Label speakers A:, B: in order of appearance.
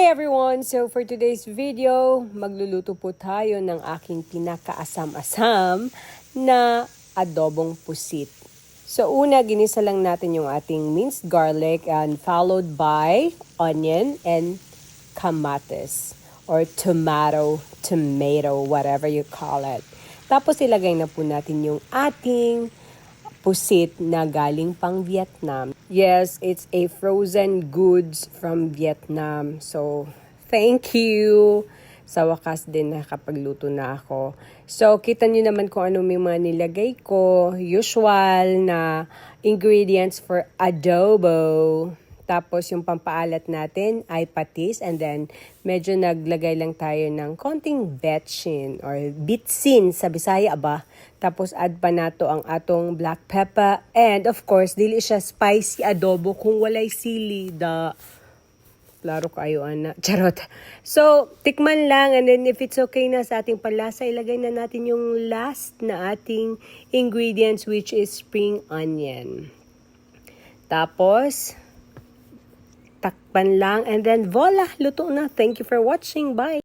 A: everyone! So for today's video, magluluto po tayo ng aking pinakaasam-asam na adobong pusit. So una, ginisa lang natin yung ating minced garlic and followed by onion and kamatis or tomato, whatever you call it. Tapos ilagay na po natin yung ating pusit na galing pang Vietnam. Yes, it's a frozen goods from Vietnam. So, thank you. Sa wakas din nakapagluto na ako. So, kita nyo naman kung ano may mga nilagay ko. Usual na ingredients for adobo. Tapos, yung pampaalat natin ay patis. And then, medyo naglagay lang tayo ng konting betchin or bitsin sa Bisaya ba. Tapos, add pa nato ang atong black pepper. And, of course, dili siya spicy adobo kung walay sili. Klaro kayo, ana. Charot. So, tikman lang. And then, if it's okay na sa ating palasa, ilagay na natin yung last na ating ingredients, which is spring onion. Tapos, takpan lang. And then, voila! Luto na. Thank you for watching. Bye!